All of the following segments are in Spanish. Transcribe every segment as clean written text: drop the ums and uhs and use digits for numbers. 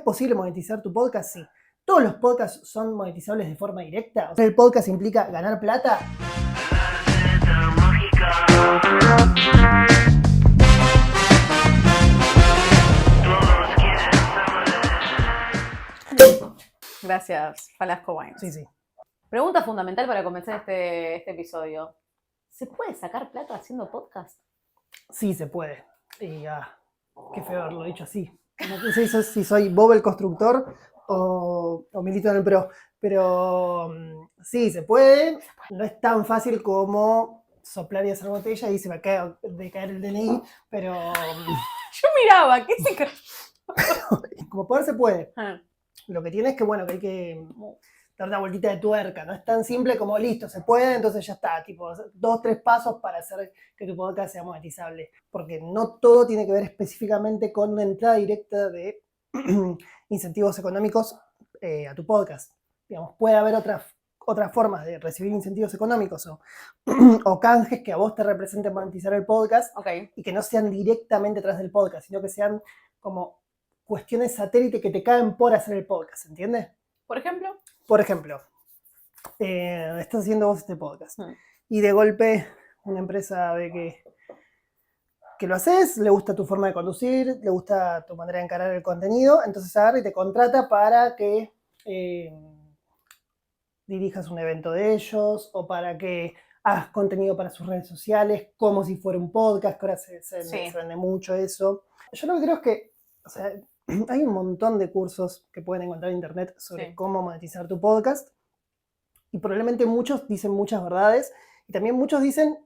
posible monetizar tu podcast? Sí. ¿Todos los podcasts son monetizables de forma directa? O sea, ¿el podcast implica ganar plata? Gracias, Falasco Wines. Sí, sí. Pregunta fundamental para comenzar este episodio. ¿Se puede sacar plata haciendo podcast? Sí, se puede. Y qué feo haberlo dicho así. No sé si soy Bob el constructor o milito en el pro. Pero sí, se puede. No es tan fácil como soplar y hacer botella y se me acaba de caer el DNI, pero Yo miraba, ¿qué se como poder se puede. Ah, Lo que tiene es que, bueno, que hay que dar una vueltita de tuerca. No es tan simple como listo, se puede, entonces ya está. Tipo, 2, 3 pasos para hacer que tu podcast sea monetizable. Porque no todo tiene que ver específicamente con una entrada directa de incentivos económicos a tu podcast. Digamos, puede haber otras formas de recibir incentivos económicos o canjes que a vos te representen monetizar el podcast ok. y que no sean directamente atrás del podcast, sino que sean como cuestiones satélite que te caen por hacer el podcast, ¿entiendes? ¿Por ejemplo? Por ejemplo, estás haciendo vos este podcast y de golpe una empresa ve que lo haces, le gusta tu forma de conducir, le gusta tu manera de encarar el contenido, entonces agarra y te contrata para que dirijas un evento de ellos o para que hagas contenido para sus redes sociales como si fuera un podcast, que ahora se vende mucho eso. Yo lo que creo es que, o sea, hay un montón de cursos que pueden encontrar en internet sobre cómo monetizar tu podcast y probablemente muchos dicen muchas verdades y también muchos dicen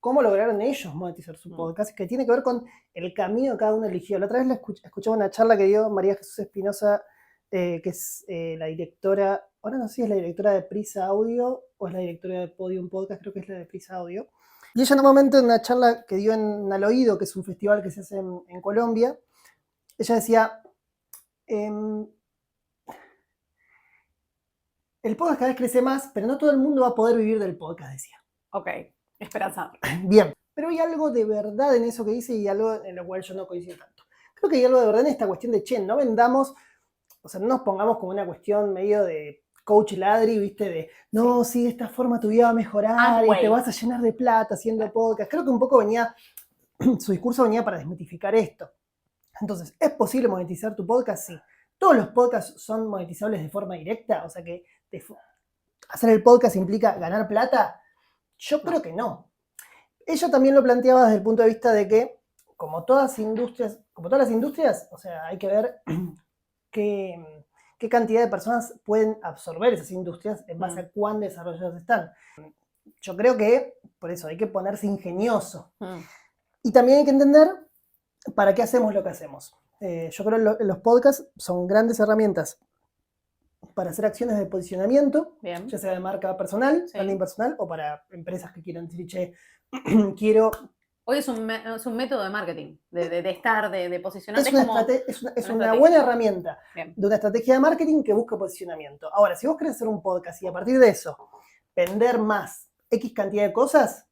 cómo lograron ellos monetizar su podcast, que tiene que ver con el camino que cada uno eligió. La otra vez escuchaba una charla que dio María Jesús Espinosa, que es la directora, ahora no sé si es la directora de Prisa Audio o es la directora de Podium Podcast, creo que es la de Prisa Audio. Y ella en un momento en una charla que dio en Al Oído, que es un festival que se hace en Colombia, ella decía, el podcast cada vez crece más, pero no todo el mundo va a poder vivir del podcast, decía. Ok, esperanza. Bien, pero hay algo de verdad en eso que dice y algo en lo cual yo no coincido tanto. Creo que hay algo de verdad en esta cuestión de, no vendamos, o sea, no nos pongamos como una cuestión medio de coach ladri, ¿viste? De, no, sí, de esta forma tu vida va a mejorar y te vas a llenar de plata haciendo podcast. Creo que un poco su discurso venía para desmitificar esto. Entonces, ¿es posible monetizar tu podcast? Sí. ¿Todos los podcasts son monetizables de forma directa? O sea, que hacer el podcast implica ganar plata. Yo creo que no. Ella también lo planteaba desde el punto de vista de que, como todas las industrias, o sea, hay que ver qué cantidad de personas pueden absorber esas industrias en base a cuán desarrolladas están. Yo creo que, por eso, hay que ponerse ingenioso. Y también hay que entender para qué hacemos lo que hacemos. Yo creo que los podcasts son grandes herramientas para hacer acciones de posicionamiento, ya sea de marca personal, branding personal, o para empresas que quieran decir, che, quiero... Hoy es un método de marketing, de posicionarte. Es una buena herramienta de una estrategia de marketing que busca posicionamiento. Ahora, si vos querés hacer un podcast y a partir de eso vender más X cantidad de cosas,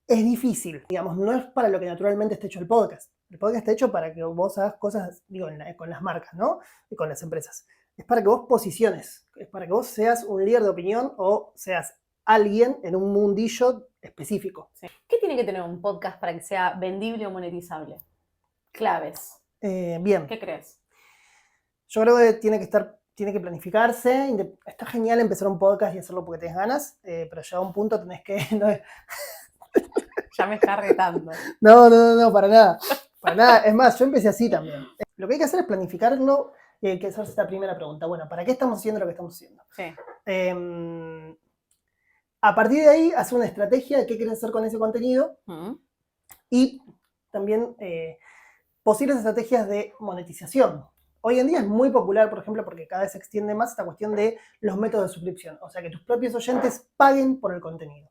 es difícil. Digamos, no es para lo que naturalmente está hecho el podcast. El podcast está hecho para que vos hagas cosas, digo, con las marcas, ¿no? Y con las empresas. Es para que vos posiciones. Es para que vos seas un líder de opinión o seas alguien en un mundillo específico. ¿Qué tiene que tener un podcast para que sea vendible o monetizable? Claves. Bien. ¿Qué crees? Yo creo que tiene que planificarse. Está genial empezar un podcast y hacerlo porque tenés ganas, pero llega a un punto tenés que... Ya me está retando. No, para nada. Para nada. Es más, yo empecé así también. Lo que hay que hacer es planificarlo y hay que hacerse esta primera pregunta. Bueno, ¿para qué estamos haciendo lo que estamos haciendo? Sí. A partir de ahí, hacer una estrategia de qué quieres hacer con ese contenido y también posibles estrategias de monetización. Hoy en día es muy popular, por ejemplo, porque cada vez se extiende más esta cuestión de los métodos de suscripción. O sea, que tus propios oyentes paguen por el contenido.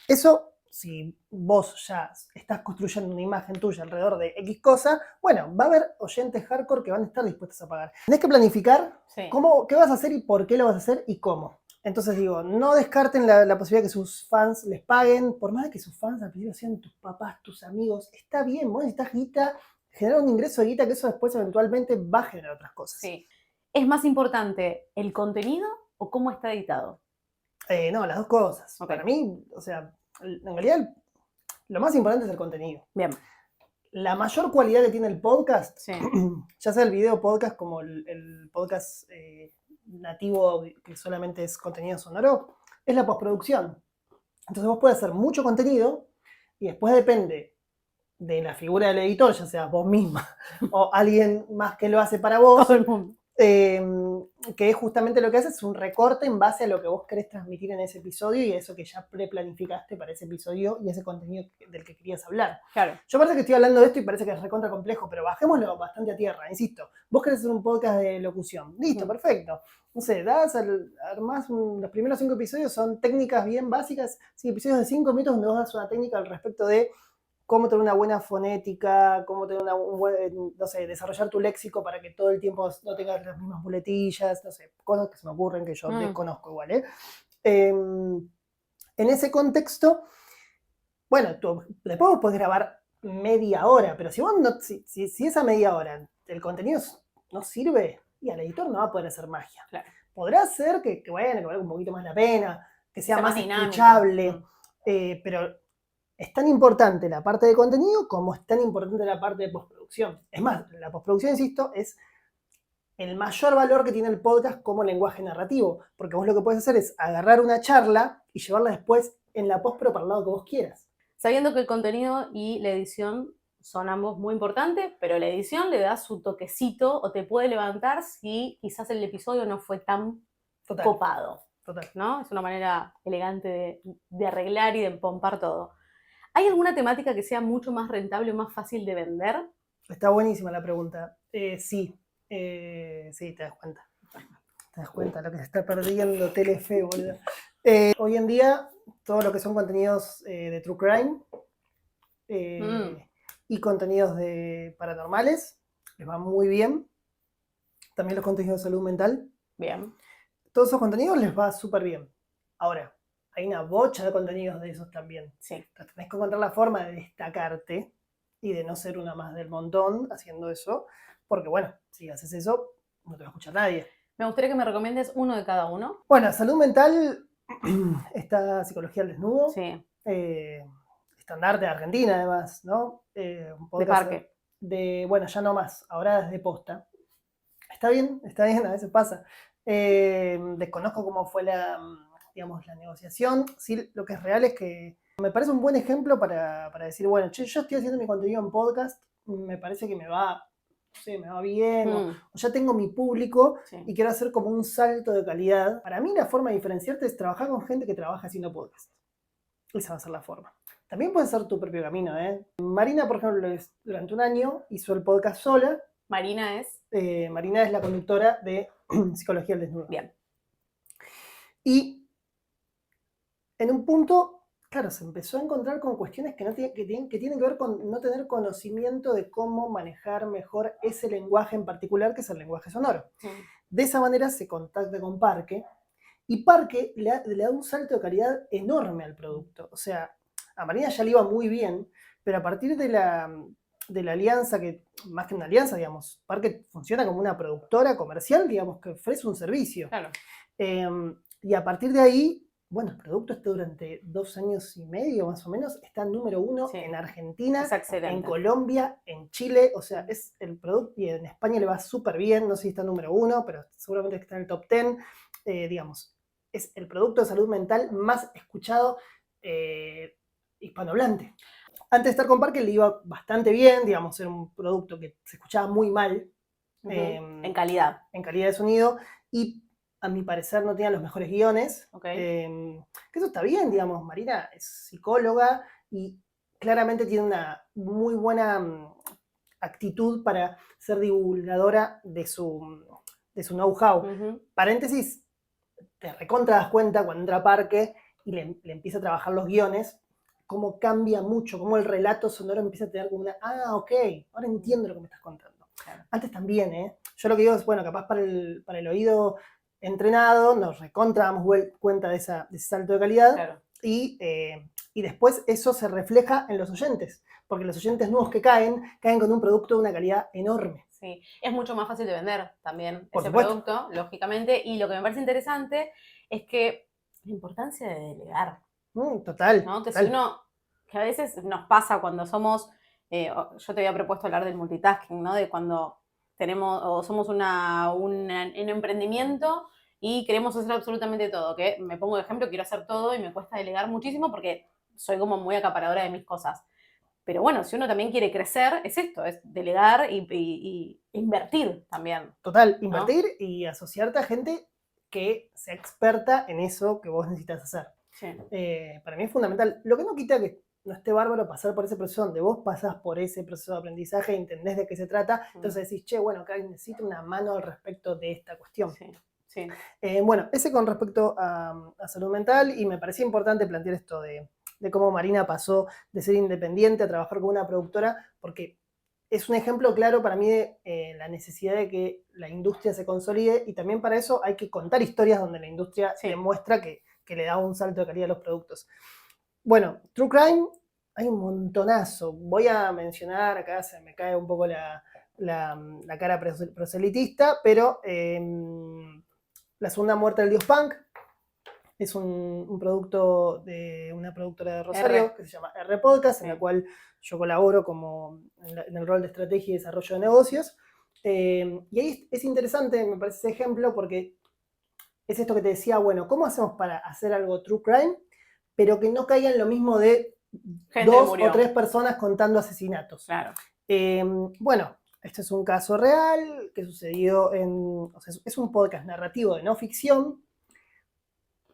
Eso, si vos ya estás construyendo una imagen tuya alrededor de X cosa, bueno, va a haber oyentes hardcore que van a estar dispuestos a pagar. Tenés que planificar qué vas a hacer y por qué lo vas a hacer y cómo. Entonces digo, no descarten la posibilidad de que sus fans les paguen, por más de que sus fans al principio sean tus papás, tus amigos, está bien, vos necesitas guita, generar un ingreso de guita que eso después eventualmente va a generar otras cosas. Sí. ¿Es más importante el contenido o cómo está editado? No, las dos cosas. Ok. Para mí, o sea, en realidad lo más importante es el contenido. Bien. La mayor cualidad que tiene el podcast, Sí. ya sea el video podcast como el podcast nativo que solamente es contenido sonoro, es la postproducción. Entonces vos puedes hacer mucho contenido y después depende de la figura del editor, ya sea vos misma o alguien más que lo hace para vos, Todo el mundo. que es justamente lo que hace, es un recorte en base a lo que vos querés transmitir en ese episodio y a eso que ya preplanificaste para ese episodio y ese contenido del que querías hablar. Claro. Yo parece que estoy hablando de esto y parece que es recontra complejo, pero bajémoslo bastante a tierra, insisto. Vos querés hacer un podcast de locución, listo, perfecto. No sé, armás los primeros 5 episodios son técnicas bien básicas, sí, episodios de 5 minutos donde vos das una técnica al respecto de cómo tener una buena fonética, cómo tener un buen, no sé, desarrollar tu léxico para que todo el tiempo no tengas las mismas muletillas, no sé, cosas que se me ocurren que yo desconozco igual, ¿eh? En ese contexto, bueno, después vos podés grabar media hora, pero si vos no, si esa media hora el contenido no sirve, y al editor no va a poder hacer magia. Claro. Podrá ser que bueno, que valga un poquito más la pena, que sea más dinámico. escuchable, pero es tan importante la parte de contenido como es tan importante la parte de postproducción. Es más, la postproducción, insisto, es el mayor valor que tiene el podcast como lenguaje narrativo, porque vos lo que puedes hacer es agarrar una charla y llevarla después en la post, pero para el lado que vos quieras. Sabiendo que el contenido y la edición son ambos muy importantes, pero la edición le da su toquecito o te puede levantar si quizás el episodio no fue tan copado. Total. ¿No? Es una manera elegante de arreglar y de empompar todo. ¿Hay alguna temática que sea mucho más rentable o más fácil de vender? Está buenísima la pregunta. Sí, te das cuenta. Te das cuenta lo que se está perdiendo Telefe, boludo. Hoy en día, todo lo que son contenidos de true crime y contenidos de paranormales les va muy bien. También los contenidos de salud mental. Bien. Todos esos contenidos les va súper bien. Ahora, hay una bocha de contenidos de esos también. Sí. Entonces tenés que encontrar la forma de destacarte y de no ser una más del montón haciendo eso, porque bueno, si haces eso, no te va a escuchar nadie. Me gustaría que me recomiendes uno de cada uno. Bueno, salud mental está Psicología al Desnudo. Sí. Estandarte de Argentina, además, ¿no? Un podcast de Parque. Bueno, ya no más, ahora desde Posta. Está bien, a veces pasa. Desconozco cómo fue la negociación. Sí, lo que es real es que me parece un buen ejemplo para decir, bueno, yo estoy haciendo mi contenido en podcast, me parece que me va bien, o ya tengo mi público y quiero hacer como un salto de calidad. Para mí la forma de diferenciarte es trabajar con gente que trabaja haciendo podcast. Esa va a ser la forma. También puedes hacer tu propio camino, ¿eh? Marina, por ejemplo, durante un año hizo el podcast sola. Marina es la conductora de Psicología al Desnudo. Bien. Y en un punto, claro, se empezó a encontrar con cuestiones que tienen que ver con no tener conocimiento de cómo manejar mejor ese lenguaje en particular, que es el lenguaje sonoro. De esa manera se contacta con Parque, y Parque le da un salto de calidad enorme al producto. O sea, a Marina ya le iba muy bien, pero a partir de la alianza, que más que una alianza, digamos, Parque funciona como una productora comercial, digamos, que ofrece un servicio. Claro. Y a partir de ahí, bueno, el producto está durante 2 años y medio, más o menos, está número 1 en Argentina, en Colombia, en Chile, o sea, es el producto, y en España le va súper bien, no sé si está número 1, pero seguramente está en el top 10, digamos, es el producto de salud mental más escuchado hispanohablante. Antes de estar con Parque le iba bastante bien, digamos, era un producto que se escuchaba muy mal. En calidad. En calidad de sonido, y a mi parecer no tenía los mejores guiones. Que eso está bien, digamos, Marina es psicóloga y claramente tiene una muy buena actitud para ser divulgadora de su know-how. Paréntesis, te recontra das cuenta cuando entra a Parque y le empieza a trabajar los guiones, cómo cambia mucho, cómo el relato sonoro empieza a tener como una, ok, ahora entiendo lo que me estás contando. Claro. Antes también, yo lo que digo es, bueno, capaz para el oído entrenado, nos recontra damos cuenta de ese salto de calidad, claro. Y y después eso se refleja en los oyentes, porque los oyentes nuevos que caen con un producto de una calidad enorme. Sí, es mucho más fácil de vender también Por ese supuesto. producto, lógicamente, y lo que me parece interesante es que la importancia de delegar. Total. ¿No? Que total. si uno, que a veces nos pasa cuando somos, yo te había propuesto hablar del multitasking, ¿no? De cuando tenemos, o somos un emprendimiento y queremos hacer absolutamente todo, que me pongo de ejemplo, quiero hacer todo y me cuesta delegar muchísimo porque soy como muy acaparadora de mis cosas. Pero bueno, si uno también quiere crecer, es esto, es delegar y invertir también. Total, invertir, ¿no? Y asociarte a gente que sea experta en eso que vos necesitas hacer. Sí. Para mí es fundamental. Lo que no quita que no esté bárbaro pasar por ese proceso donde vos pasás por ese proceso de aprendizaje, entendés de qué se trata, entonces decís, che, bueno, acá necesito una mano al respecto de esta cuestión. Sí. Sí. Bueno, ese con respecto a salud mental, y me parecía importante plantear esto de cómo Marina pasó de ser independiente a trabajar con una productora, porque es un ejemplo claro para mí de la necesidad de que la industria se consolide, y también para eso hay que contar historias donde la industria demuestra que le da un salto de calidad a los productos. Bueno, True Crime, hay un montonazo. Voy a mencionar, acá se me cae un poco la cara proselitista, pero La segunda muerte del dios Punk es un producto de una productora de Rosario que se llama R Podcast, en la cual yo colaboro como en el rol de estrategia y desarrollo de negocios. Y ahí es interesante, me parece ese ejemplo, porque es esto que te decía, bueno, ¿cómo hacemos para hacer algo true crime, pero que no caiga en lo mismo de gente 2 o 3 personas contando asesinatos? Claro. Bueno, este es un caso real que sucedió es un podcast narrativo de no ficción,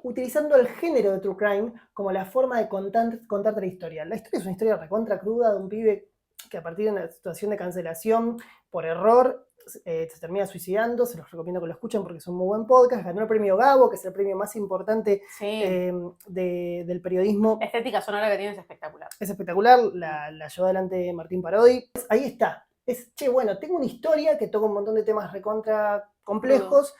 utilizando el género de true crime como la forma de contarte la historia. La historia es una historia recontra cruda de un pibe que a partir de una situación de cancelación por error se termina suicidando. Se los recomiendo que lo escuchen porque es un muy buen podcast. Ganó el premio Gabo, que es el premio más importante del periodismo. La estética sonora que tiene es espectacular. Es espectacular, la llevó adelante Martín Parodi. Ahí está. Bueno, tengo una historia que toca un montón de temas recontra complejos.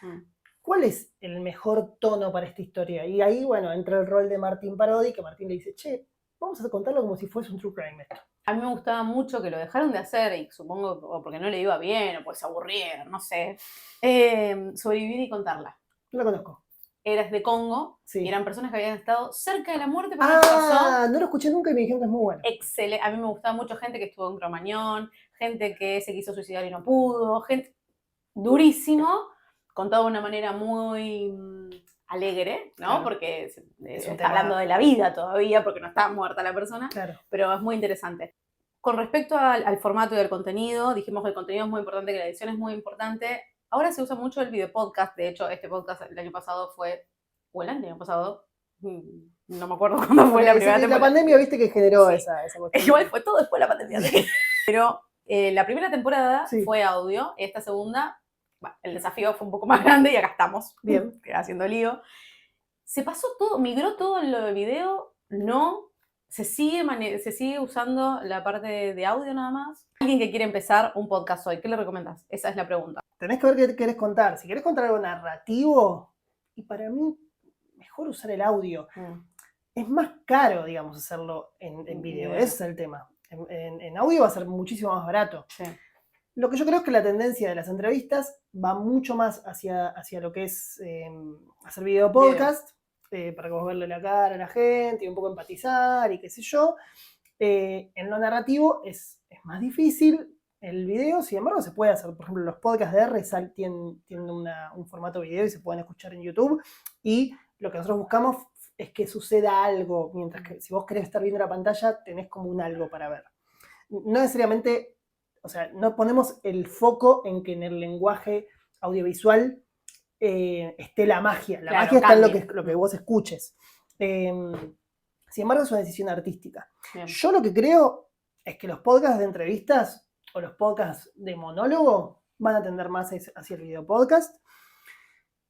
¿Cuál es el mejor tono para esta historia? Y ahí, bueno, entra el rol de Martín Parodi, que Martín le dice, che, vamos a contarlo como si fuese un true crime esto. A mí me gustaba mucho que lo dejaron de hacer, y supongo o porque no le iba bien, o porque se aburrieron, no sé. Sobrevivir y contarla. No la conozco. Eras de Congo, sí. Y eran personas que habían estado cerca de la muerte, pero no pasó. No lo escuché nunca y me dijeron que es muy bueno. Excelente. A mí me gustaba mucho gente que estuvo en Cromañón, gente que se quiso suicidar y no pudo, gente durísimo, contado de una manera muy alegre, ¿no? Claro. Porque está hablando de la vida todavía, porque no está muerta la persona, claro. Pero es muy interesante. Con respecto al formato y al contenido, dijimos que el contenido es muy importante, que la edición es muy importante. Ahora se usa mucho el video podcast. De hecho, este podcast el año pasado o el año pasado, no me acuerdo cuándo fue la primera temporada. La pandemia, viste, que generó esa cuestión. Igual fue todo después de la pandemia. Pero la primera temporada fue audio, esta segunda, el desafío fue un poco más grande y acá estamos, bien, haciendo lío. Se pasó todo, migró todo en lo de video, no. Se sigue usando la parte de audio nada más. Alguien que quiere empezar un podcast hoy, ¿qué le recomendás? Esa es la pregunta. Tenés que ver qué querés contar. Si querés contar algo narrativo, y para mí, mejor usar el audio. Es más caro, digamos, hacerlo en video. Ese es el tema. En audio va a ser muchísimo más barato. Sí. Lo que yo creo es que la tendencia de las entrevistas va mucho más hacia lo que es hacer video podcast. Para que vos verle la cara a la gente y un poco empatizar y qué sé yo. En lo narrativo es más difícil el video, sin embargo se puede hacer. Por ejemplo, los podcasts de R tienen un formato video y se pueden escuchar en YouTube, y lo que nosotros buscamos es que suceda algo, mientras que si vos querés estar viendo la pantalla tenés como un algo para ver. No necesariamente, o sea, no ponemos el foco en que en el lenguaje audiovisual esté la magia. La magia está en lo que vos escuches. Sin embargo, es una decisión artística. Bien. Yo lo que creo es que los podcasts de entrevistas o los podcasts de monólogo van a tender más hacia el video podcast.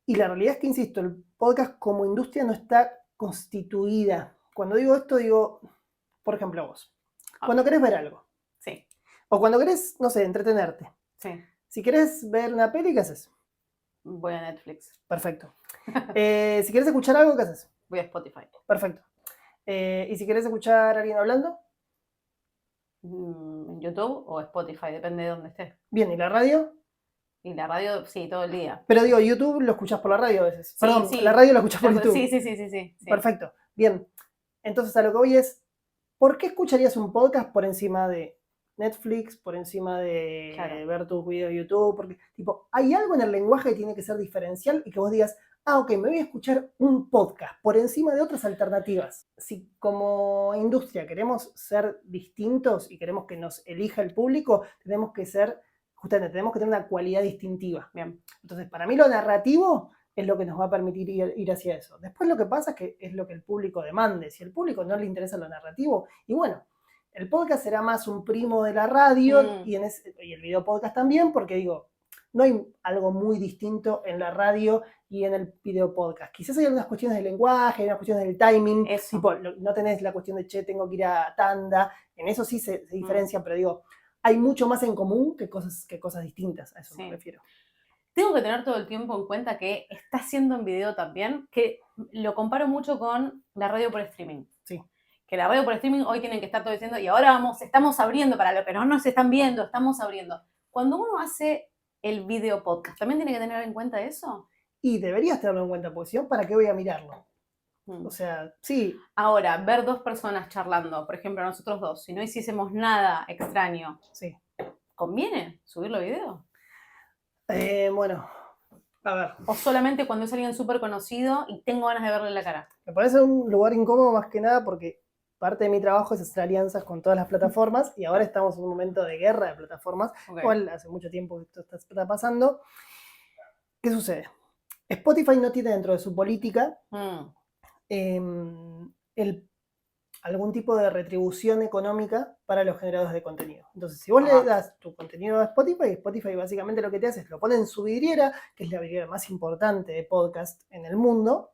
Y la realidad es que, insisto, el podcast como industria no está constituida. Cuando digo esto, digo, por ejemplo, vos. Cuando querés ver algo. Sí. O cuando querés, no sé, entretenerte. Sí. Si querés ver una peli, ¿qué haces? Voy a Netflix. Perfecto. Si querés escuchar algo, ¿qué haces? Voy a Spotify. Perfecto. ¿Y si querés escuchar a alguien hablando? En YouTube o Spotify, depende de dónde estés. Bien, ¿y la radio? Y la radio, sí, todo el día. Pero digo, YouTube lo escuchás por la radio a veces. Sí, Perdón, sí. la radio lo escuchás por YouTube. Sí. Perfecto. Bien. Entonces a lo que voy es, ¿por qué escucharías un podcast por encima de Netflix, por encima de ver tus videos de YouTube? Porque, tipo, hay algo en el lenguaje que tiene que ser diferencial y que vos digas, ok, me voy a escuchar un podcast por encima de otras alternativas. Si como industria queremos ser distintos y queremos que nos elija el público, tenemos que ser, justamente, tenemos que tener una cualidad distintiva. Bien. Entonces, para mí lo narrativo es lo que nos va a permitir ir hacia eso. Después lo que pasa es que es lo que el público demande. Si al público no le interesa lo narrativo, y bueno, el podcast será más un primo de la radio y el video podcast también, porque digo, no hay algo muy distinto en la radio y en el video podcast. Quizás hay algunas cuestiones del lenguaje, hay unas cuestiones del timing, tipo, no tenés la cuestión de, che, tengo que ir a tanda, en eso sí se diferencia, pero digo, hay mucho más en común que cosas distintas, a eso me refiero. Tengo que tener todo el tiempo en cuenta que está haciendo en video también, que lo comparo mucho con la radio por streaming. Sí. Que la radio por streaming hoy tienen que estar todo diciendo, y ahora estamos abriendo para los que no nos están viendo, estamos abriendo. Cuando uno hace el video podcast, ¿también tiene que tener en cuenta eso? Y deberías tenerlo en cuenta, porque si no, ¿para qué voy a mirarlo? O sea, sí. Ahora, ver dos personas charlando, por ejemplo, nosotros dos, si no hiciésemos nada extraño, sí. ¿Conviene subirlo a video? Bueno, a ver. O solamente cuando es alguien súper conocido y tengo ganas de verle la cara. Me parece un lugar incómodo más que nada porque parte de mi trabajo es hacer alianzas con todas las plataformas y ahora estamos en un momento de guerra de plataformas, cual hace mucho tiempo que esto está pasando. ¿Qué sucede? Spotify no tiene dentro de su política algún tipo de retribución económica para los generadores de contenido. Entonces, si vos le das tu contenido a Spotify, Spotify básicamente lo que te hace es lo pone en su vidriera, que es la vidriera más importante de podcast en el mundo,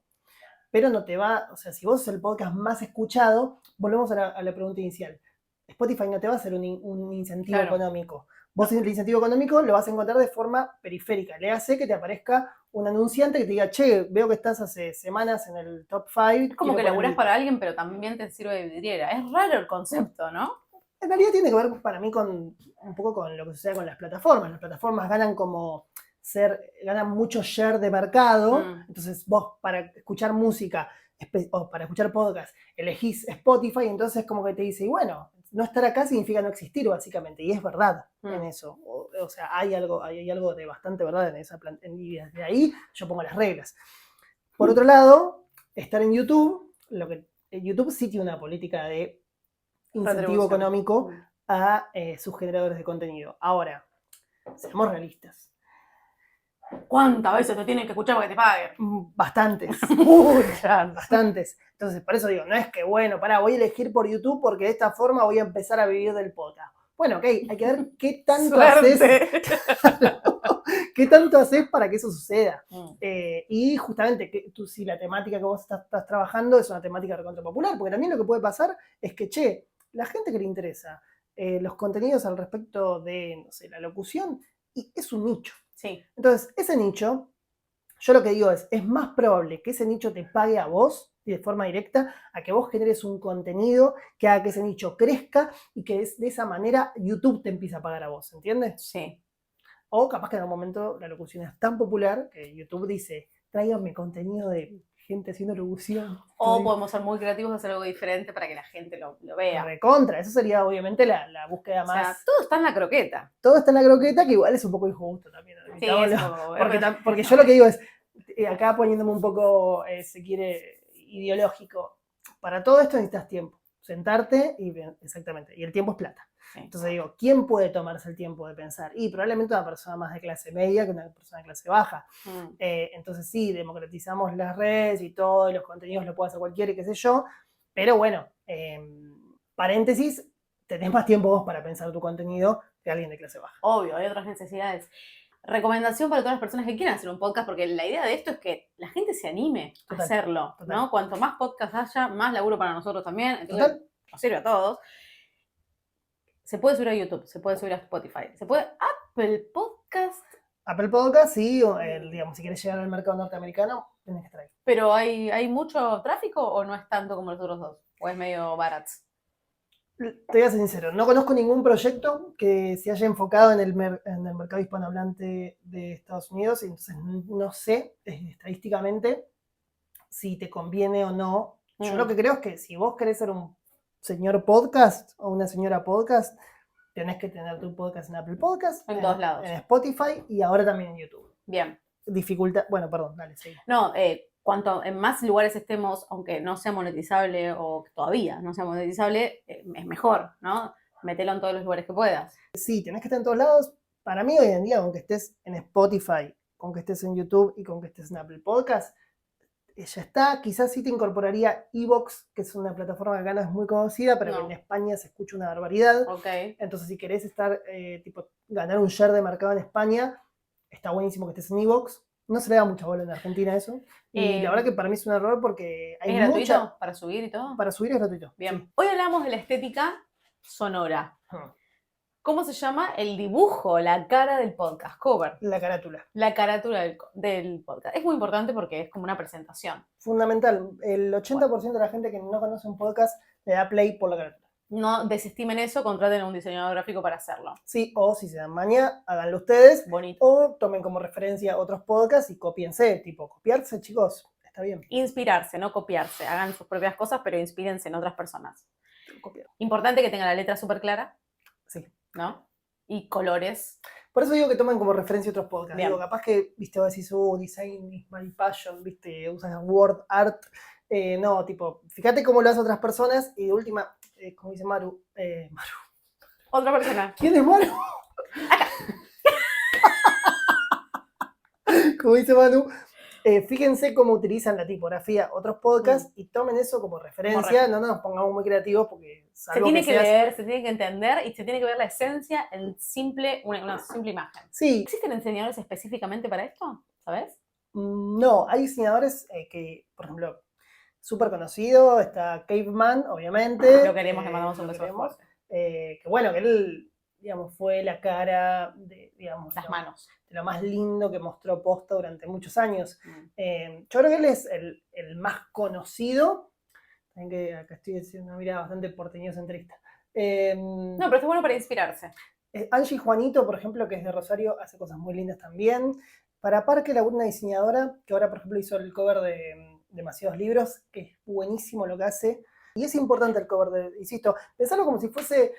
pero no te va, o sea, si vos sos el podcast más escuchado, volvemos a la pregunta inicial. Spotify no te va a hacer un incentivo económico. Vos el incentivo económico lo vas a encontrar de forma periférica. Le hace que te aparezca un anunciante que te diga, che, veo que estás hace semanas en el top 5. Es como que laburás para alguien, pero también te sirve de vidriera. Es raro el concepto, ¿no? En realidad tiene que ver para mí con un poco con lo que sucede con las plataformas. Las plataformas ganan ganan mucho share de mercado. Entonces vos para escuchar música o para escuchar podcast elegís Spotify, entonces como que te dice, y bueno, no estar acá significa no existir básicamente, y es verdad en eso. O sea, hay algo de bastante verdad en esa y desde ahí yo pongo las reglas. Por otro lado, estar en YouTube, YouTube sí tiene una política de incentivo económico a sus generadores de contenido. Ahora, seamos realistas. ¿Cuántas veces te tienen que escuchar para que te paguen? Bastantes. Muchas. Bastantes. Entonces, por eso digo, no es que, bueno, voy a elegir por YouTube porque de esta forma voy a empezar a vivir del podcast. Bueno, ok, hay que ver qué tanto haces. ¿Qué tanto haces para que eso suceda? Y justamente, si la temática que vos estás trabajando es una temática recontra popular, porque también lo que puede pasar es que, che, la gente que le interesa los contenidos al respecto de, no sé, la locución, y es un nicho. Sí. Entonces, ese nicho, yo lo que digo es más probable que ese nicho te pague a vos y de forma directa a que vos generes un contenido que haga que ese nicho crezca y que de esa manera YouTube te empiece a pagar a vos, ¿entiendes? Sí. O capaz que en algún momento la locución es tan popular que YouTube dice, tráiganme contenido de gente haciendo locución. O podemos ser muy creativos de hacer algo diferente para que la gente lo vea. Recontra, eso sería obviamente la búsqueda más. O sea, todo está en la croqueta. Todo está en la croqueta, que igual es un poco injusto también. Sí, porque yo lo que digo es, acá poniéndome un poco, se quiere, ideológico, para todo esto necesitas tiempo. Sentarte exactamente, y el tiempo es plata. Sí. Entonces digo, ¿quién puede tomarse el tiempo de pensar? Y probablemente una persona más de clase media que una persona de clase baja. Entonces sí, democratizamos las redes y todo, y los contenidos lo puede hacer cualquiera y qué sé yo, pero bueno, paréntesis, tenés más tiempo vos para pensar tu contenido que alguien de clase baja. Obvio, hay otras necesidades. Recomendación para todas las personas que quieran hacer un podcast, porque la idea de esto es que la gente se anime a hacerlo, ¿no? Cuanto más podcast haya, más laburo para nosotros también, entonces nos sirve a todos. Se puede subir a YouTube, se puede subir a Spotify, se puede Apple Podcast. Apple Podcast, sí, digamos, si quieres llegar al mercado norteamericano, tenés que estar ahí. ¿Pero hay mucho tráfico o no es tanto como los otros dos? ¿O es medio barat? Te voy a ser sincero, no conozco ningún proyecto que se haya enfocado en el mercado hispanohablante de Estados Unidos, entonces no sé estadísticamente si te conviene o no. Yo lo que creo es que si vos querés ser un señor podcast o una señora podcast, tenés que tener tu podcast en Apple Podcast, en todos lados, en Spotify y ahora también en YouTube. Bien. Dificultad, bueno, perdón, dale, sigue. No, cuanto en más lugares estemos, aunque no sea monetizable o todavía no sea monetizable, es mejor, ¿no? Mételo en todos los lugares que puedas. Sí, tenés que estar en todos lados. Para mí hoy en día, aunque estés en Spotify, con que estés en YouTube y con que estés en Apple Podcast, ya está. Quizás sí te incorporaría Evox, que es una plataforma que acá no es muy conocida, pero que en España se escucha una barbaridad. Okay. Entonces, si querés estar, ganar un share de mercado en España, está buenísimo que estés en Evox. No se le da mucha bola en Argentina eso. Y la verdad que para mí es un error porque hay ¿Es gratuito para subir y todo? Para subir es gratuito. Bien. Sí. Hoy hablamos de la estética sonora. ¿Cómo se llama? El dibujo, la cara del podcast, cover. La carátula. La carátula del podcast. Es muy importante porque es como una presentación. Fundamental. El 80% de la gente que no conoce un podcast le da play por la carátula. No desestimen eso, contraten a un diseñador gráfico para hacerlo. Sí, o si se dan maña, háganlo ustedes. Bonito. O tomen como referencia otros podcasts y copiense. Tipo, copiarse, chicos, está bien. Inspirarse, no copiarse. Hagan sus propias cosas, pero inspírense en otras personas. Copiar. Importante que tenga la letra súper clara. Sí. ¿No? Y colores. Por eso digo que tomen como referencia otros podcasts. Bien. Digo, capaz que, viste, vos decís, design is my passion, viste, usas word art. No, tipo, fíjate cómo lo hacen otras personas y de última, como dice Maru. Otra persona. ¿Quién es Maru? Acá. Como dice Manu, fíjense cómo utilizan la tipografía otros podcasts y tomen eso como referencia. No nos pongamos muy creativos porque se tiene que leer, se tiene que entender y se tiene que ver la esencia en una simple imagen. Sí. ¿Existen diseñadores específicamente para esto? ¿Sabes? No, hay diseñadores que, por ejemplo, súper conocido, está Caveman, obviamente. Lo queremos, le mandamos un beso fuerte. Que bueno, que él, digamos, fue la cara de, digamos, las manos. De lo más lindo que mostró Posta durante muchos años. Yo creo que él es el más conocido. También que acá estoy haciendo una mirada bastante porteño-centrista. No, pero está bueno para inspirarse. Angie Juanito, por ejemplo, que es de Rosario, hace cosas muy lindas también. Para Parque, una diseñadora que ahora, por ejemplo, hizo el cover de Demasiados Libros, que es buenísimo lo que hace. Y es importante el cover, insisto, pensarlo como si fuese...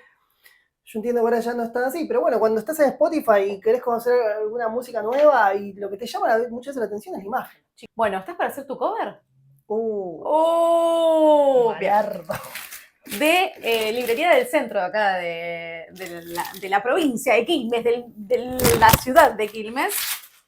Yo entiendo que ahora ya no están así, pero bueno, cuando estás en Spotify y querés conocer alguna música nueva y lo que te llama muchas veces la atención es la imagen. Bueno, ¿estás para hacer tu cover? Malardo. De Librería del Centro, acá de la provincia de Quilmes, de la ciudad de Quilmes.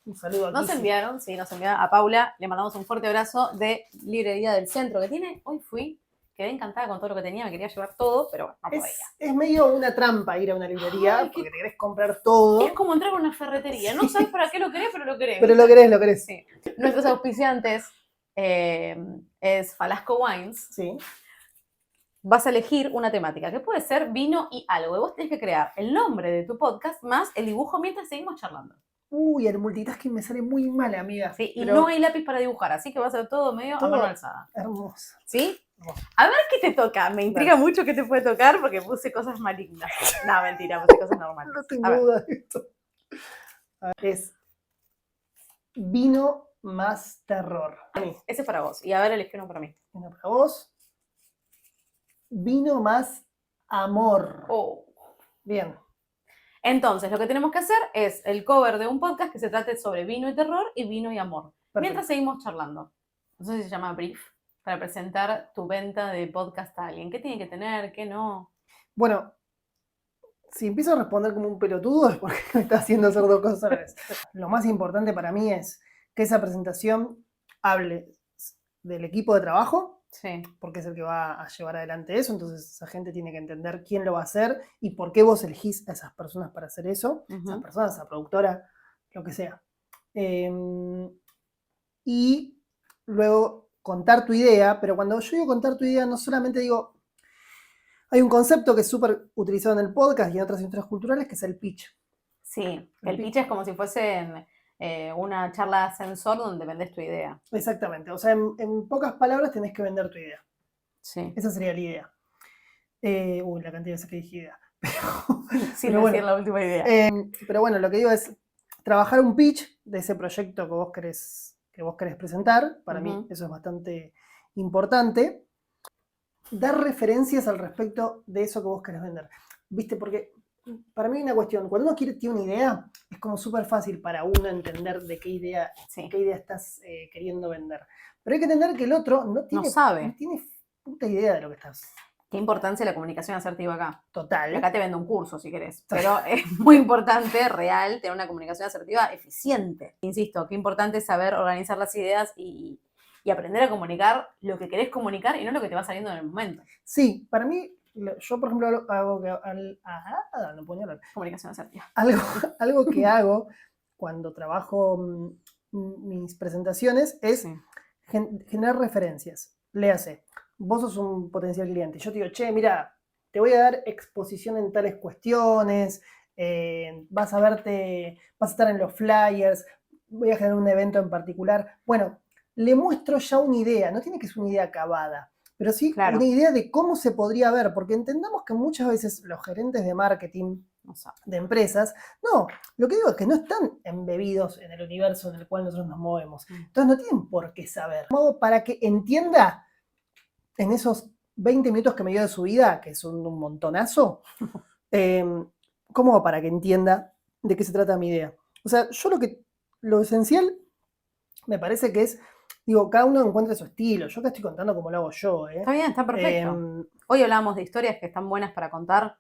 Un saludo aquí. Nos enviaron a Paula, le mandamos un fuerte abrazo de Librería del Centro que tiene. Hoy quedé encantada con todo lo que tenía, me quería llevar todo, pero bueno, no podía. Es medio una trampa ir a una librería porque te querés comprar todo. Es como entrar a una ferretería, no sabes para qué lo querés, pero lo querés. Pero lo querés. Sí. Nuestros auspiciantes es Falasco Wines. Sí. Vas a elegir una temática, que puede ser vino y algo. Y vos tenés que crear el nombre de tu podcast más el dibujo mientras seguimos charlando. El multitasking me sale muy mal, amiga. Sí, y no hay lápiz para dibujar, así que va a ser todo medio a mano alzada. Hermoso. ¿Sí? A ver qué te toca. Me intriga mucho qué te puede tocar porque puse cosas malignas. No, mentira, puse cosas normales. No tengo duda de esto. Es vino más terror. Ese es para vos. Y a ver, elegí uno para mí. Uno para vos. Vino más amor. Bien. Entonces, lo que tenemos que hacer es el cover de un podcast que se trate sobre vino y terror y vino y amor. Perfecto. Mientras seguimos charlando. Entonces se llama brief, para presentar tu venta de podcast a alguien. ¿Qué tiene que tener? ¿Qué no? Bueno, si empiezo a responder como un pelotudo es porque me está haciendo hacer dos cosas a la vez. Lo más importante para mí es que esa presentación hable del equipo de trabajo. Sí. Porque es el que va a llevar adelante eso, entonces esa gente tiene que entender quién lo va a hacer y por qué vos elegís a esas personas para hacer eso, esas personas, esa productora, lo que sea. Y luego contar tu idea, pero cuando yo digo contar tu idea, no solamente digo, hay un concepto que es súper utilizado en el podcast y en otras industrias culturales, que es el pitch. Sí, el pitch es como si fuese una charla de ascensor donde vendes tu idea. Exactamente, o sea, en pocas palabras tenés que vender tu idea. Sí. Esa sería la idea. La cantidad de veces que dije idea. Sin decir la última idea. Pero bueno, lo que digo es trabajar un pitch de ese proyecto que vos querés presentar. Para mí eso es bastante importante. Dar referencias al respecto de eso que vos querés vender. ¿Viste? Porque para mí hay una cuestión. Cuando uno tiene una idea, es como súper fácil para uno entender de qué idea estás queriendo vender. Pero hay que entender que el otro no tiene puta idea de lo que estás. Qué importancia la comunicación asertiva acá. Total. Acá te vendo un curso si querés. Pero es muy importante, real, tener una comunicación asertiva eficiente. Insisto, qué importante es saber organizar las ideas y aprender a comunicar lo que querés comunicar y no lo que te va saliendo en el momento. Sí, para mí, yo por ejemplo hago que... no puedo ni hablar. Comunicación asertiva. Algo que hago cuando trabajo mis presentaciones es generar referencias. Léase. Vos sos un potencial cliente. Yo te digo, che, mira, te voy a dar exposición en tales cuestiones, vas a estar en los flyers, voy a generar un evento en particular. Bueno, le muestro ya una idea, no tiene que ser una idea acabada, pero sí una idea de cómo se podría ver, porque entendamos que muchas veces los gerentes de marketing de empresas, lo que digo es que no están embebidos en el universo en el cual nosotros nos movemos. Entonces no tienen por qué saber. Para que entienda en esos 20 minutos que me dio de su vida, que son un montonazo, ¿cómo para que entienda de qué se trata mi idea? O sea, yo lo esencial me parece que es, cada uno encuentra su estilo. Yo te estoy contando como lo hago yo. Está bien, está perfecto. Hoy hablábamos de historias que están buenas para contar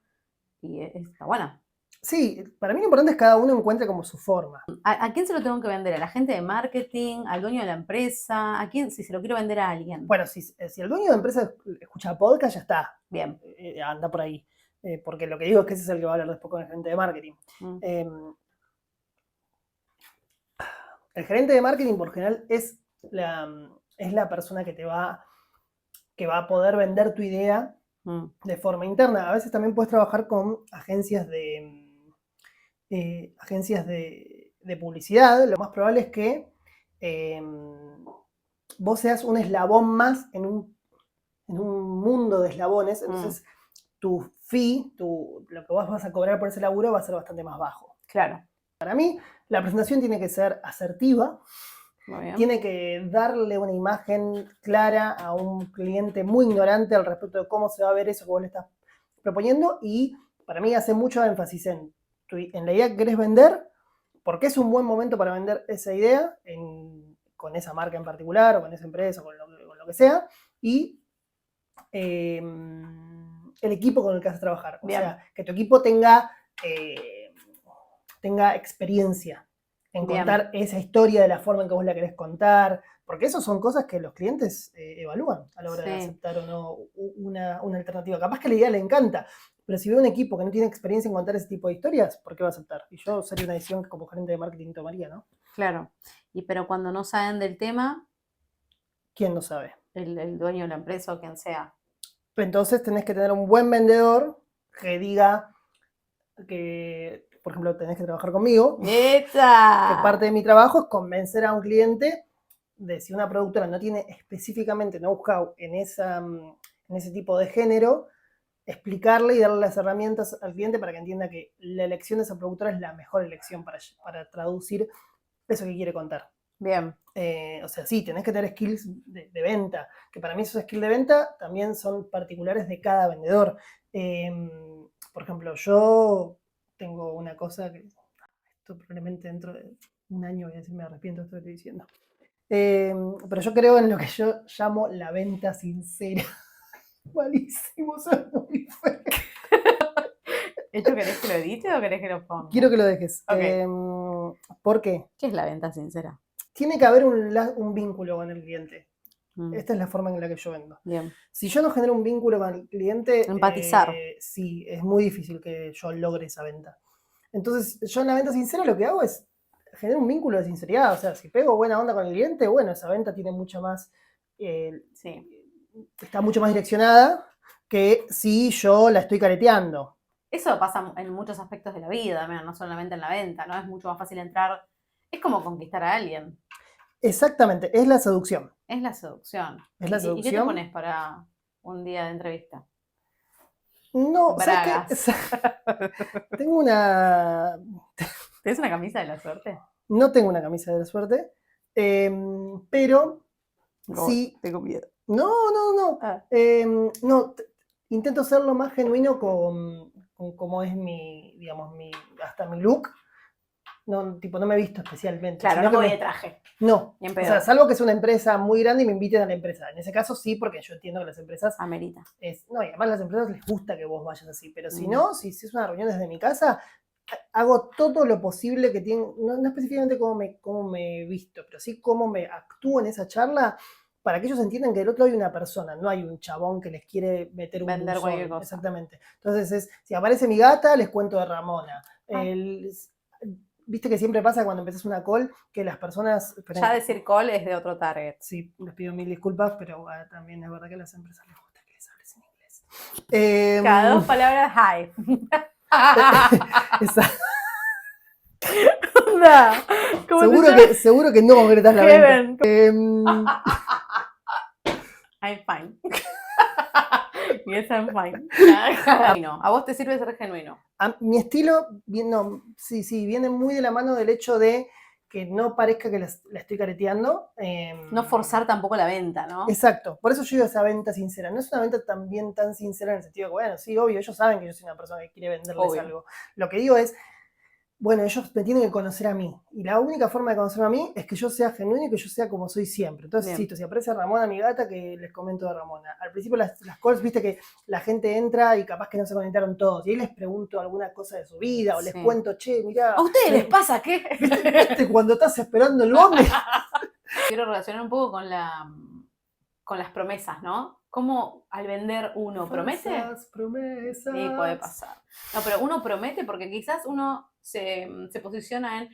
y está buena. Sí, para mí lo importante es que cada uno encuentre como su forma. ¿A quién se lo tengo que vender? ¿A la gente de marketing? ¿Al dueño de la empresa? ¿A quién? Si se lo quiero vender a alguien. Bueno, si el dueño de la empresa escucha podcast, ya está. Bien. Anda por ahí. Porque lo que digo es que ese es el que va a hablar después con el gerente de marketing. El gerente de marketing, por general, es la persona que va a poder vender tu idea de forma interna. A veces también puedes trabajar con agencias de publicidad. Lo más probable es que vos seas un eslabón más en un mundo de eslabones. Entonces tu fee, lo que vos vas a cobrar por ese laburo va a ser bastante más bajo. Claro. Para mí, la presentación tiene que ser asertiva. Tiene que darle una imagen clara a un cliente muy ignorante al respecto de cómo se va a ver eso que vos le estás proponiendo, y para mí hace mucho énfasis en la idea que querés vender, porque es un buen momento para vender esa idea con esa marca en particular, o con esa empresa, o con lo que sea, y el equipo con el que vas a trabajar. O sea, que tu equipo tenga experiencia en contar esa historia de la forma en que vos la querés contar, porque eso son cosas que los clientes evalúan a la hora de aceptar o no una alternativa. Capaz que la idea le encanta, pero si ve un equipo que no tiene experiencia en contar ese tipo de historias, ¿por qué va a aceptar? Y yo sería una decisión que como gerente de marketing tomaría, ¿no? Claro. Pero cuando no saben del tema... ¿Quién no sabe? El dueño de la empresa o quien sea. Entonces tenés que tener un buen vendedor que diga que, por ejemplo, tenés que trabajar conmigo. ¡Eta! Que parte de mi trabajo es convencer a un cliente de si una productora no tiene específicamente know-how en ese tipo de género, explicarle y darle las herramientas al cliente para que entienda que la elección de esa productora es la mejor elección para traducir eso que quiere contar. Bien. O sea, sí, tenés que tener skills de venta, que para mí esos skills de venta también son particulares de cada vendedor. Por ejemplo, yo tengo una cosa que esto probablemente dentro de un año voy a decir, me arrepiento de esto que estoy diciendo. Pero yo creo en lo que yo llamo la venta sincera. Malísimo, soy muy feo. ¿Esto querés que lo edite o querés que lo ponga? Quiero que lo dejes. Okay. ¿Por qué? ¿Qué es la venta sincera? Tiene que haber un vínculo con el cliente. Esta es la forma en la que yo vendo. Bien. Si yo no genero un vínculo con el cliente... Empatizar. Sí, es muy difícil que yo logre esa venta. Entonces, yo en la venta sincera lo que hago es generar un vínculo de sinceridad. O sea, si pego buena onda con el cliente, bueno, esa venta tiene mucha más... Está mucho más direccionada que si yo la estoy careteando. Eso pasa en muchos aspectos de la vida, no solamente en la venta, ¿no? Es mucho más fácil entrar... Es como conquistar a alguien. Exactamente, es la seducción. Es la seducción. Es la seducción. ¿Y qué te pones para un día de entrevista? No, Bragas. ¿sabes qué? Tengo una... ¿Tienes una camisa de la suerte? No tengo una camisa de la suerte, pero sí... Tengo miedo. No. Ah. No, intento ser lo más genuino con cómo es digamos, hasta mi look. No, tipo, no me he visto especialmente. Claro, no me voy de traje. No, ni en o pedo. sea, salvo que sea una empresa muy grande y me inviten a la empresa. En ese caso sí, porque yo entiendo que las empresas... Amerita. No, y además a las empresas les gusta que vos vayas así, pero si no, si es una reunión desde mi casa, hago todo lo posible que tiene, no específicamente cómo me he visto, pero sí cómo me actúo en esa charla, para que ellos entiendan que del otro lado hay una persona, no hay un chabón que les quiere meter un Vender buzón. cualquier cosa. Exactamente. Entonces, si aparece mi gata, les cuento de Ramona. Viste que siempre pasa cuando empezás una call que las personas... Ya decir call es de otro target. Sí, les pido mil disculpas, pero también es verdad que a las empresas les gusta que les hables en inglés. Cada 2 palabras, hi. Seguro que no concretas la venta. I'm fine. Yes, I'm fine. A vos te sirve ser genuino. Mi estilo, sí, viene muy de la mano del hecho de que no parezca que la estoy careteando. No forzar tampoco la venta, ¿no? Exacto, por eso yo digo esa venta sincera. No es una venta también tan sincera en el sentido que, bueno, sí, obvio, ellos saben que yo soy una persona que quiere venderles algo. Lo que digo es, bueno, ellos me tienen que conocer a mí. Y la única forma de conocerme a mí es que yo sea genuino y que yo sea como soy siempre. Entonces, si aparece Ramona, mi gata, que les comento de Ramona. Al principio las calls, viste que la gente entra y capaz que no se conectaron todos. Y ahí les pregunto alguna cosa de su vida o les cuento, che, mirá. ¿A ustedes les pasa qué? ¿Viste cuando estás esperando el bondi? Quiero relacionar un poco con las promesas, ¿no? ¿Cómo al vender uno promete? Promesas. Sí, puede pasar. No, pero uno promete porque quizás uno se posiciona en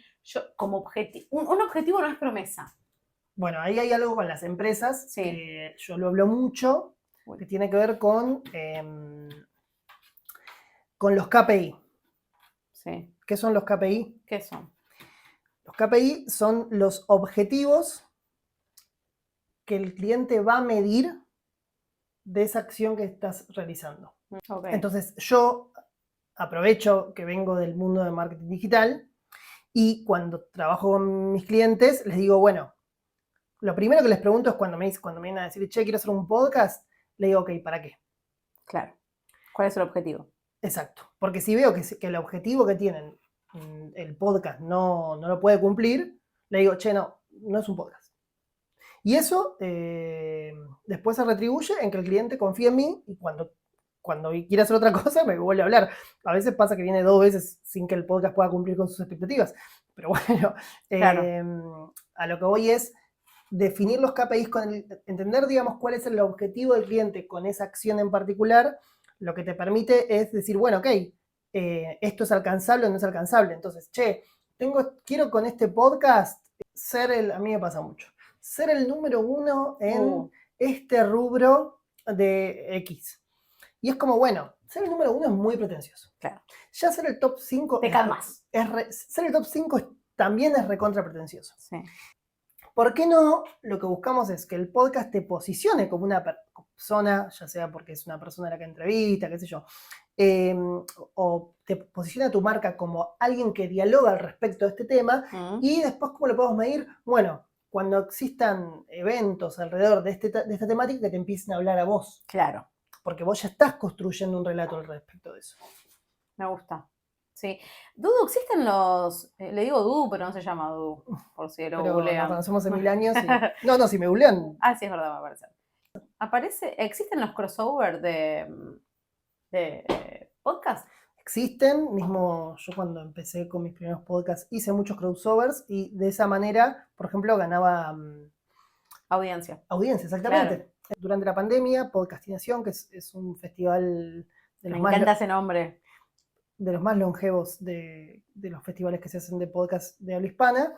como objetivo. Un objetivo no es promesa. Bueno, ahí hay algo con las empresas que yo lo hablo mucho, que tiene que ver con los KPI. Sí. ¿Qué son los KPI? ¿Qué son? Los KPI son los objetivos que el cliente va a medir de esa acción que estás realizando. Okay. Entonces, yo aprovecho que vengo del mundo de marketing digital y cuando trabajo con mis clientes les digo, bueno, lo primero que les pregunto es cuando me vienen a decir, che, quiero hacer un podcast, le digo, ok, ¿para qué? Claro. ¿Cuál es el objetivo? Exacto. Porque si veo que el objetivo que tienen el podcast no lo puede cumplir, le digo, che, no es un podcast. Y eso después se retribuye en que el cliente confía en mí y cuando quiere hacer otra cosa me vuelve a hablar. A veces pasa que viene 2 veces sin que el podcast pueda cumplir con sus expectativas. Pero bueno, claro. A lo que voy es definir los KPIs, entender, digamos, cuál es el objetivo del cliente con esa acción en particular, lo que te permite es decir, bueno, ok, esto es alcanzable o no es alcanzable. Entonces, che, quiero con este podcast a mí me pasa mucho, ser el número 1 en este rubro de X. Y es como, bueno, ser el número 1 es muy pretencioso. Claro. Ya ser el top 5... Te calmas. Ser el top 5 también es recontra pretencioso. Sí. ¿Por qué no? Lo que buscamos es que el podcast te posicione como una persona, ya sea porque es una persona a la que entrevista, qué sé yo, o te posiciona tu marca como alguien que dialoga al respecto de este tema, y después, ¿cómo lo podemos medir? Bueno, cuando existan eventos alrededor de esta temática que te empiecen a hablar a vos. Claro. Porque vos ya estás construyendo un relato al respecto de eso. Me gusta. Sí. Dudu, existen los... le digo Dudu, pero no se llama Dudu, por si lo googlean. Nos conocemos en 1000 años y... No, si me googlean... Ah, sí, es verdad, va a aparecer. ¿Existen los crossovers de podcast? Existen, mismo yo cuando empecé con mis primeros podcasts hice muchos crossovers y de esa manera, por ejemplo, ganaba... Audiencia. Audiencia, exactamente. Claro. Durante la pandemia, Podcastinación, que es un festival de los Me encanta ese nombre. De los más longevos de los festivales que se hacen de podcast de habla hispana,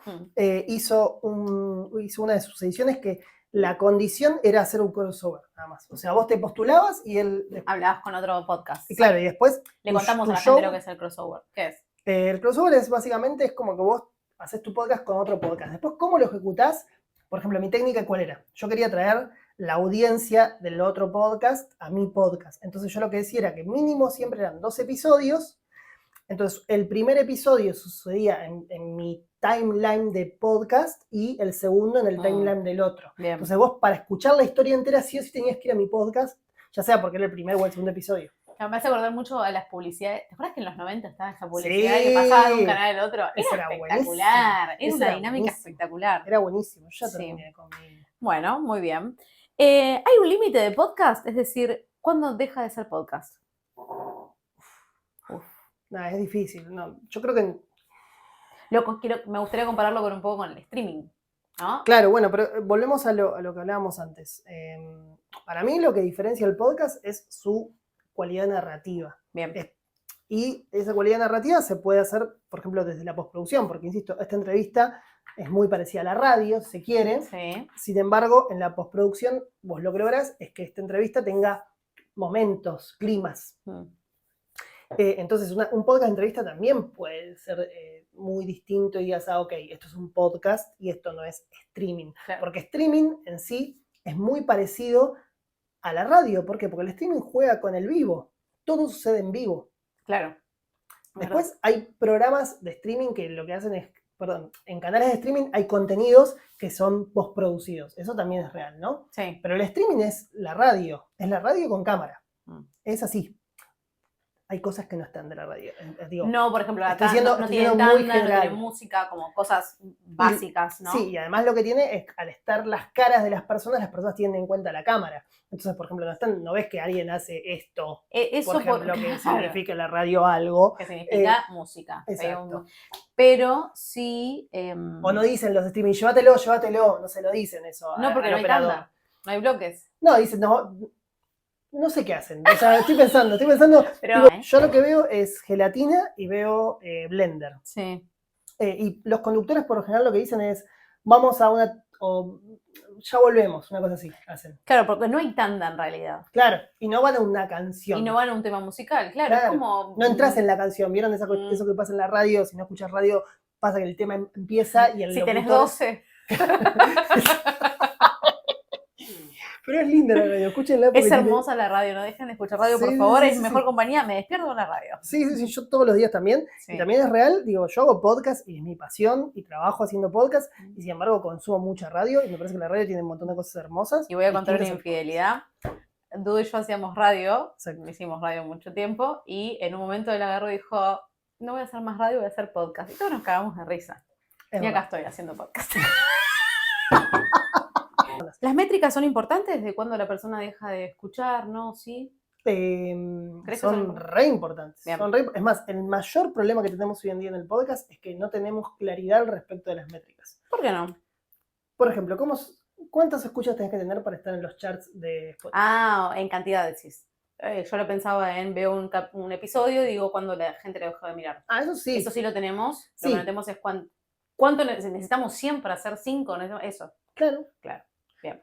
hizo una de sus ediciones que la condición era hacer un crossover, nada más. O sea, vos te postulabas y él... Hablabas con otro podcast. Y claro, y después... Le contamos a la gente lo que es el crossover. ¿Qué es? El crossover es básicamente, es como que vos haces tu podcast con otro podcast. Después, ¿cómo lo ejecutás? Por ejemplo, mi técnica, ¿cuál era? Yo quería traer la audiencia del otro podcast a mi podcast. Entonces yo lo que decía era que mínimo siempre eran 2 episodios. Entonces el primer episodio sucedía en mi timeline de podcast y el segundo en el timeline del otro. Bien. Entonces vos para escuchar la historia entera sí o sí tenías que ir a mi podcast, ya sea porque era el primer o el segundo episodio. Me hace acordar mucho a las publicidades. ¿Te acuerdas que en los 90 estaba esa publicidad que pasaba de un canal al otro? Era espectacular. Era una dinámica espectacular. Era buenísimo. Yo ya terminé conmigo. Bueno, muy bien. ¿Hay un límite de podcast? Es decir, ¿cuándo deja de ser podcast? No, es difícil. No, yo creo que... me gustaría compararlo un poco con el streaming, ¿no? Claro, bueno, pero volvemos a lo que hablábamos antes. Para mí lo que diferencia el podcast es su cualidad narrativa. Bien. Y esa cualidad narrativa se puede hacer, por ejemplo, desde la postproducción, porque, insisto, esta entrevista es muy parecida a la radio, si se quiere. Sí. Sin embargo, en la postproducción, vos lo que lográs es que esta entrevista tenga momentos, climas. Entonces, un podcast de entrevista también puede ser muy distinto y digas, ok, esto es un podcast y esto no es streaming. Claro. Porque streaming en sí es muy parecido a la radio. ¿Por qué? Porque el streaming juega con el vivo. Todo sucede en vivo. Claro. Después hay programas de streaming que lo que hacen es, en canales de streaming hay contenidos que son postproducidos. Eso también es real, ¿no? Sí. Pero el streaming es la radio con cámara. Es así. Hay cosas que no están de la radio. Digo, no, por ejemplo, acá no tiene tanda, no tiene música, como cosas básicas, ¿no? Sí, y además lo que tiene es, al estar las caras de las personas tienen en cuenta la cámara. Entonces, por ejemplo, no ves que alguien hace esto, eso por ejemplo, que significa la radio algo. Que significa música. Exacto. Pero sí... O no dicen los streaming, llévatelo, no se lo dicen eso. No, porque no hay tanda, no hay bloques. No, dicen, no sé qué hacen. O sea, estoy pensando. Pero, digo, yo lo que veo es gelatina y veo blender. Sí. Y los conductores por lo general lo que dicen es, vamos a ya volvemos, una cosa así hacen. Claro, porque no hay tanda en realidad. Claro, y no van a una canción. Y no van a un tema musical, claro. Es como... No entras en la canción, ¿vieron eso que pasa en la radio? Si no escuchas radio, pasa que el tema empieza y el si locutor... tenés 12... Pero es linda la radio, escúchenla. Es hermosa la radio, no dejen de escuchar radio, por favor, es mejor compañía, me despierto con la radio. Sí, yo todos los días también. Sí. Y también es real, digo, yo hago podcast y es mi pasión y trabajo haciendo podcast y sin embargo consumo mucha radio y me parece que la radio tiene un montón de cosas hermosas. Y voy a contar una infidelidad. Dudu y yo hacíamos radio, hicimos radio mucho tiempo y en un momento él agarró y dijo, no voy a hacer más radio, voy a hacer podcast. Y todos nos cagamos de risa. Y acá estoy haciendo podcast. ¿Las métricas son importantes de cuando la persona deja de escuchar, no? ¿Sí? Son re importantes. Es más, el mayor problema que tenemos hoy en día en el podcast es que no tenemos claridad al respecto de las métricas. ¿Por qué no? Por ejemplo, ¿cuántas escuchas tenés que tener para estar en los charts de Spotify? En cantidad decís. Yo lo pensaba veo un episodio y digo cuando la gente lo dejó de mirar. Eso sí. Eso sí lo tenemos. Sí. Lo que no tenemos es cuánto necesitamos 100 para hacer 5, eso. Claro. Bien.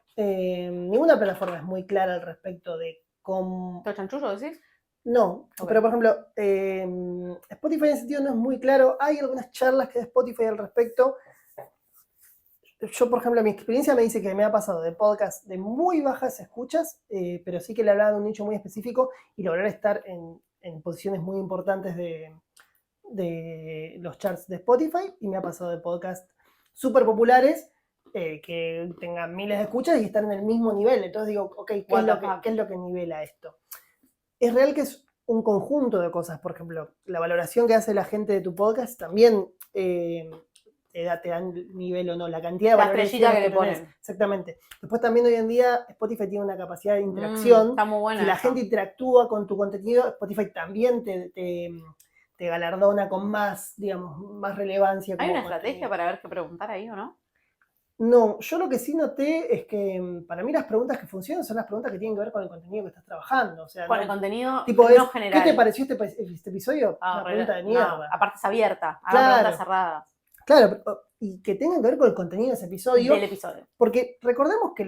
Ninguna plataforma es muy clara al respecto de cómo... ¿Todo chanchullo decís? No, pero por ejemplo, Spotify en ese sentido no es muy claro. Hay algunas charlas que de Spotify al respecto. Yo, por ejemplo, mi experiencia me dice que me ha pasado de podcast de muy bajas escuchas, pero sí que le hablaba de un nicho muy específico y lograr estar en posiciones muy importantes de los charts de Spotify, y me ha pasado de podcasts súper populares que tengan miles de escuchas y estar en el mismo nivel. Entonces digo, ok, ¿qué es lo que nivela esto? Es real que es un conjunto de cosas. Por ejemplo, la valoración que hace la gente de tu podcast también te dan nivel o no, la cantidad de valoraciones que le ponen. Exactamente. Después también hoy en día Spotify tiene una capacidad de interacción. Está muy buena. Si la gente interactúa con tu contenido, Spotify también te galardona con más relevancia. ¿Hay una estrategia para ver qué preguntar ahí o no? No, yo lo que sí noté es que para mí las preguntas que funcionan son las preguntas que tienen que ver con el contenido que estás trabajando. O sea, con el contenido tipo no general. ¿Qué te pareció este episodio? Una pregunta de mierda. No, aparte es abierta, preguntas cerradas. Claro, y que tengan que ver con el contenido de ese episodio. Del episodio. Porque recordemos que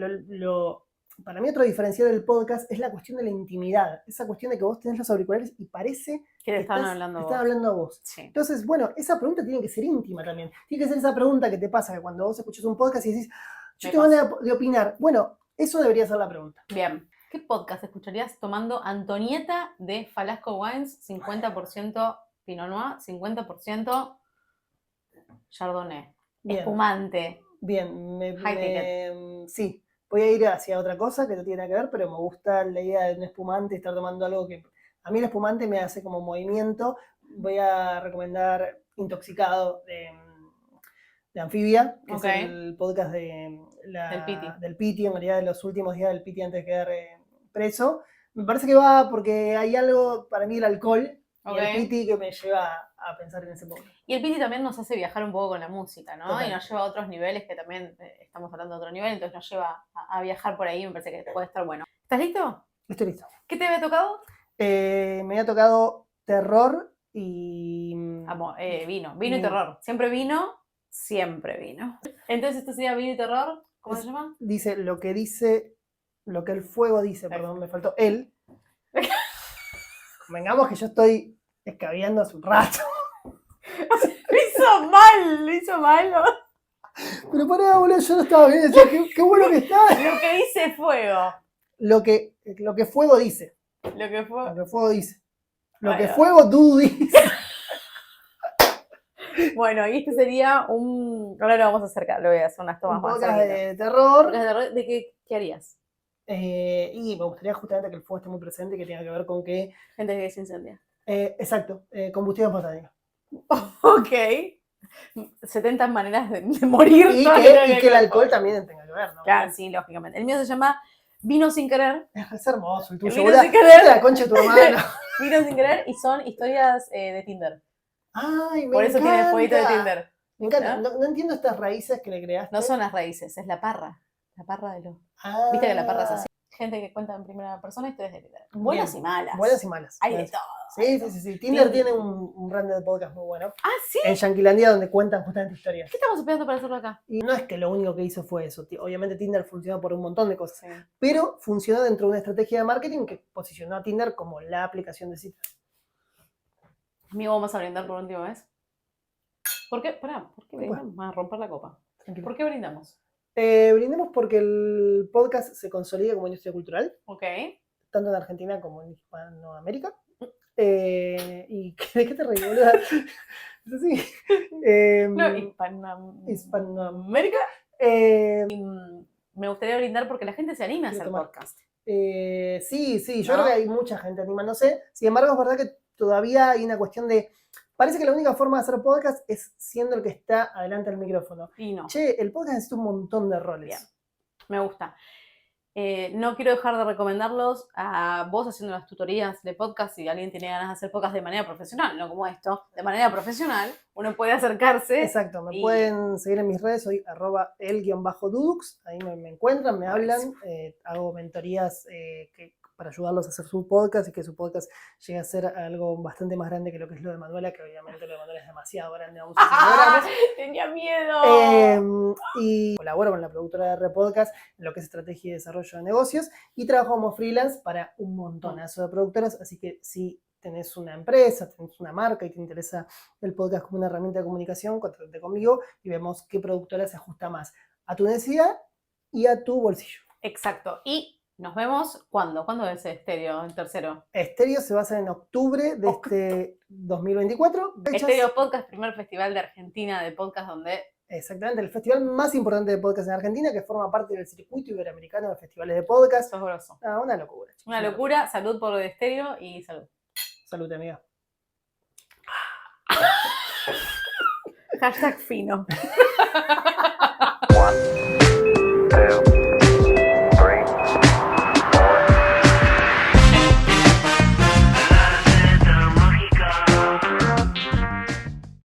para mí otro diferencial del podcast es la cuestión de la intimidad. Esa cuestión de que vos tenés los auriculares y parece que te están hablando a vos. Sí. Entonces, bueno, esa pregunta tiene que ser íntima también. Tiene que ser esa pregunta que te pasa que cuando vos escuchás un podcast y decís, yo tengo ganas de opinar. Bueno, Eso debería ser la pregunta. Bien. ¿Qué podcast escucharías tomando Antonieta de Falasco Wines, 50% Pinot Noir, 50% Chardonnay? Bien. Espumante. Bien, High sí, voy a ir hacia otra cosa que no tiene nada que ver, pero me gusta la idea de un espumante, estar tomando algo que... A mí el espumante me hace como movimiento. Voy a recomendar Intoxicado de Anfibia, que es el podcast del Piti, en realidad de los últimos días del Piti antes de quedar preso. Me parece que va porque hay algo, para mí el alcohol y el Piti que me lleva a pensar en ese momento. Y el Piti también nos hace viajar un poco con la música, ¿no? Total. Y nos lleva a otros niveles que también estamos hablando de otro nivel, entonces nos lleva a viajar por ahí, me parece que puede estar bueno. ¿Estás listo? Estoy listo. ¿Qué te había tocado? Me había tocado terror y... vino y terror. Siempre vino. Entonces esto sería vino y terror. ¿Cómo se llama? Dice lo que el fuego dice, perdón, me faltó él. Vengamos que yo estoy escabeando hace un rato. Lo hizo mal. Pero pará, boludo, yo no estaba bien, decía, qué bueno que está. Lo que dice fuego. Lo que fuego dice. Lo que fuego dice. Lo que fuego tú dices. Bueno, y este sería ahora lo vamos a acercar, lo voy a hacer unas tomas más. Podcast de terror. ¿De qué harías? Y me gustaría justamente que el fuego esté muy presente y que tenga que ver con que... Gente que se incendia. Exacto, combustión espontánea. Ok. 70 maneras de morir. Y que el alcohol también tenga que ver, ¿no? Claro, sí, lógicamente. El mío se llama Vino sin querer. Es hermoso el tuyo. Vino sin querer. La concha de tu hermano. Vino sin querer y son historias de Tinder. Ay, me Por eso encanta. tiene el fueguito de Tinder. Me encanta. No entiendo estas raíces que le creaste. No son las raíces, es la parra. La parra de lo... Viste que la parra es así. Gente que cuenta en primera persona historias de Tinder. Buenas y malas. Buenas y malas. Hay de todo. Sí. Tinder tiene un brand de podcast muy bueno. Ah, sí. En Yanquilandia, donde cuentan justamente historias. ¿Qué estamos esperando para hacerlo acá? Y no es que lo único que hizo fue eso. Obviamente Tinder funcionó por un montón de cosas. Sí. Pero funcionó dentro de una estrategia de marketing que posicionó a Tinder como la aplicación de citas. Amigo, vamos a brindar por última vez. ¿Por qué? ¿Por qué brindamos? Vamos a romper la copa. Tranquilo. ¿Por qué brindamos? Brindemos porque el podcast se consolida como industria cultural. Ok. Tanto en Argentina como en Hispanoamérica. ¿Y de qué te reí, boluda? ¿Es así? No, Hispanoamérica. Me gustaría brindar porque la gente se anime a hacer podcast. Sí, yo creo que hay mucha gente animándose. Sin embargo, es verdad que todavía hay una cuestión de... Parece que la única forma de hacer podcast es siendo el que está adelante del micrófono. Y no. Che, el podcast necesita un montón de roles. Bien. Me gusta. No quiero dejar de recomendarlos a vos haciendo las tutorías de podcast. Si alguien tiene ganas de hacer podcast de manera profesional, no como esto, de manera profesional, uno puede acercarse. Exacto, me pueden seguir en mis redes, soy @el_dudux, ahí me encuentran, me hablan, hago mentorías para ayudarlos a hacer su podcast y que su podcast llegue a ser algo bastante más grande que lo que es lo de Manuela, que obviamente lo de Manuela es demasiado grande. Tenía miedo. Y colaboro con la productora de Repodcast en lo que es estrategia y desarrollo de negocios y trabajo como freelance para un montonazo de productoras, así que si tenés una empresa, tenés una marca y te interesa el podcast como una herramienta de comunicación, contactate conmigo y vemos qué productora se ajusta más a tu necesidad y a tu bolsillo. Exacto. Y nos vemos, ¿cuándo? ¿Cuándo es Estéreo, el tercero? Estéreo se va a hacer en octubre de este 2024. Estéreo Podcast, primer festival de Argentina de podcast donde... Exactamente, el festival más importante de podcast en Argentina, que forma parte del circuito iberoamericano de festivales de podcast. Sos grosso. Una locura. Chicos. Una locura. Salud por Estéreo y salud. Salud, amiga. #fino.